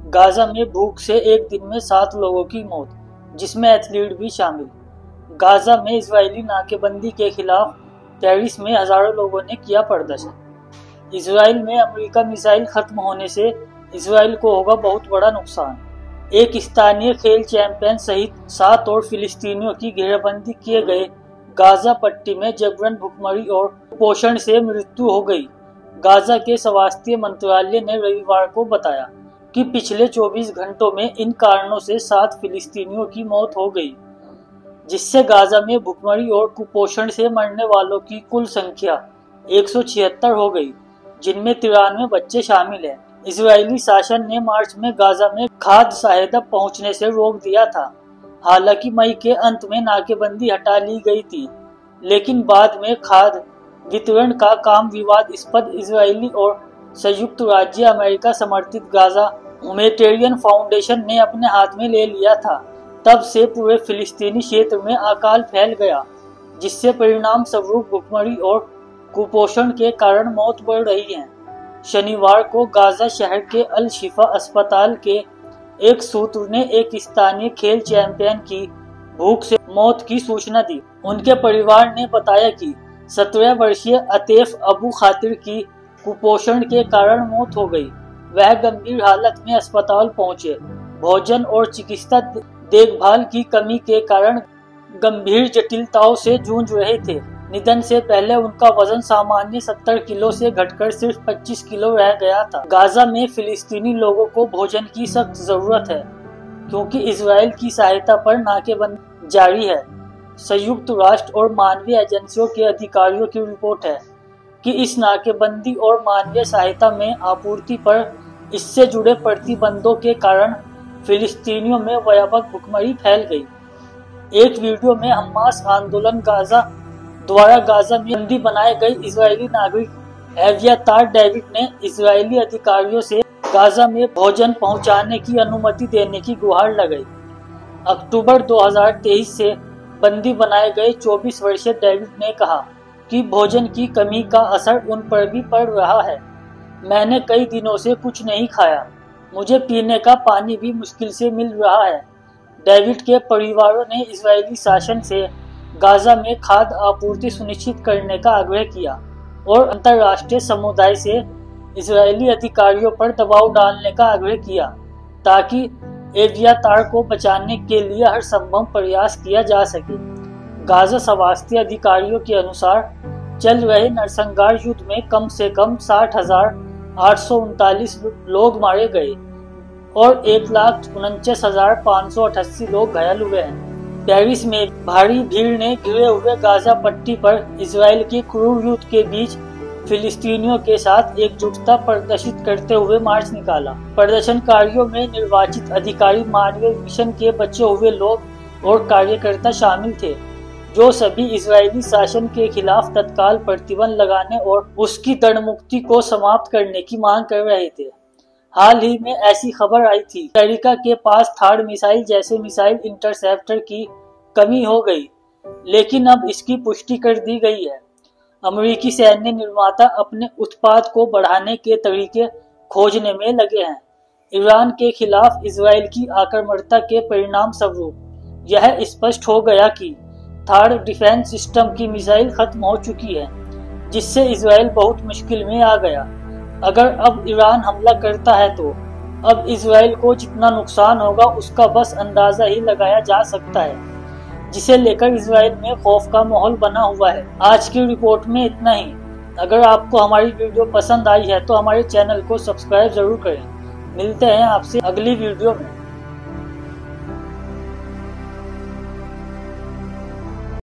Gaza में भूख से एक दिन में 7 लोगों की मौत, जिसमें एथलीट भी शामिल। गाजा में इजरायली नाकेबंदी के खिलाफ पेरिस में हजारों लोगों ने किया प्रदर्शन। इजराइल में अमेरिका मिसाइल खत्म होने से इजराइल को होगा बहुत बड़ा नुकसान। एक स्थानीय खेल चैंपियन सहित 7 और फिलिस्तीनियों की घेराबंदी किए गए गाजा पट्टी में जबरन भुखमरी और कुपोषण से मृत्यु हो गई। गाजा के स्वास्थ्य मंत्रालय ने रविवार को बताया कि पिछले 24 घंटों में इन कारणों से 7 फिलिस्तीनियों की मौत हो गई, जिससे गाजा में भुखमरी और कुपोषण से मरने वालों की कुल संख्या 176 हो गई, जिनमें 93 बच्चे शामिल हैं। इजरायली शासन ने मार्च में गाजा में खाद्य सहायता पहुंचने से रोक दिया था। हालांकि मई के अंत में नाकेबंदी हटा ली गई थी, लेकिन बाद में खाद्य वितरण का काम विवादास्पद इजरायली और संयुक्त राज्य अमेरिका समर्थित गाजा ह्यूमैनिटेरियन फाउंडेशन ने अपने हाथ में ले लिया था। तब से पूरे फिलिस्तीनी क्षेत्र में अकाल फैल गया, जिससे परिणाम स्वरूप भुखमरी और कुपोषण के कारण मौत बढ़ रही है। शनिवार को गाजा शहर के अल शिफा अस्पताल के एक सूत्र ने एक स्थानीय खेल चैंपियन की भूख से मौत की सूचना दी। उनके परिवार ने बताया कि 17 वर्षीय अतेफ अबू खातिर की कुपोषण के कारण मौत हो गई। वह गंभीर हालत में अस्पताल पहुंचे। भोजन और चिकित्सा देखभाल की कमी के कारण गंभीर जटिलताओं से जूझ रहे थे। निधन से पहले उनका वजन सामान्य 70 किलो से घटकर सिर्फ 25 किलो रह गया था। गाजा में फिलिस्तीनी लोगों को भोजन की सख्त जरूरत है, क्योंकि इजराइल की सहायता पर नाकेबंदी जारी है। संयुक्त राष्ट्र और मानवीय एजेंसियों के अधिकारियों की रिपोर्ट है कि इस नाकेबंदी और मानवीय सहायता में आपूर्ति पर इससे जुड़े प्रतिबंधों के कारण फिलिस्तीनियों में व्यापक भुखमरी फैल गई। एक वीडियो में हमास आंदोलन गाजा द्वारा गाजा में बंदी बनाए गए इजरायली नागरिक एवियातार डेविड ने इजरायली अधिकारियों से गाजा में भोजन पहुंचाने की अनुमति देने की गुहार लगाई। अक्टूबर 2023 से बंदी बनाए गए 24 वर्षीय डेविड ने कहा कि भोजन की कमी का असर उन पर भी पड़ रहा है। मैंने कई दिनों से कुछ नहीं खाया, मुझे पीने का पानी भी मुश्किल से मिल रहा है। डेविड के परिवारों ने इजरायली शासन से गाजा में खाद्य आपूर्ति सुनिश्चित करने का आग्रह किया और अंतर्राष्ट्रीय समुदाय से इजरायली अधिकारियों पर दबाव डालने का आग्रह किया, ताकि एवियातार को बचाने के लिए हर संभव प्रयास किया जा सके। गाजा स्वास्थ्य अधिकारियों के अनुसार चल रहे नरसंहार युद्ध में कम से कम 60,839 लोग मारे गए और 1,49,588 लोग घायल हुए हैं। पेरिस में भारी भीड़ ने घिरे हुए गाजा पट्टी पर इजराइल के क्रूर युद्ध के बीच फिलिस्तीनियों के साथ एकजुटता प्रदर्शित करते हुए मार्च निकाला। प्रदर्शनकारियों में निर्वाचित अधिकारी, मानवीय मिशन के बचे हुए लोग और कार्यकर्ता शामिल थे, जो सभी इजरायली शासन के खिलाफ तत्काल प्रतिबंध लगाने और उसकी दंडमुक्ति को समाप्त करने की मांग कर रहे थे। हाल ही में ऐसी खबर आई थी कि अमेरिका के पास थार्ड मिसाइल जैसे मिसाइल इंटरसेप्टर की कमी हो गई, लेकिन अब इसकी पुष्टि कर दी गई है। अमेरिकी सैन्य निर्माता अपने उत्पाद को बढ़ाने के तरीके खोजने में लगे हैं। ईरान के खिलाफ इजराइल की आक्रामकता के परिणाम स्वरूप यह स्पष्ट हो गया कि थर्ड डिफेंस सिस्टम की मिसाइल खत्म हो चुकी है, जिससे इजराइल बहुत मुश्किल में आ गया। अगर अब ईरान हमला करता है तो अब इजराइल को जितना नुकसान होगा उसका बस अंदाजा ही लगाया जा सकता है, जिसे लेकर इजराइल में खौफ का माहौल बना हुआ है। आज की रिपोर्ट में इतना ही। अगर आपको हमारी वीडियो पसंद आई है तो हमारे चैनल को सब्सक्राइब जरूर करें। मिलते हैं आपसे अगली वीडियो में।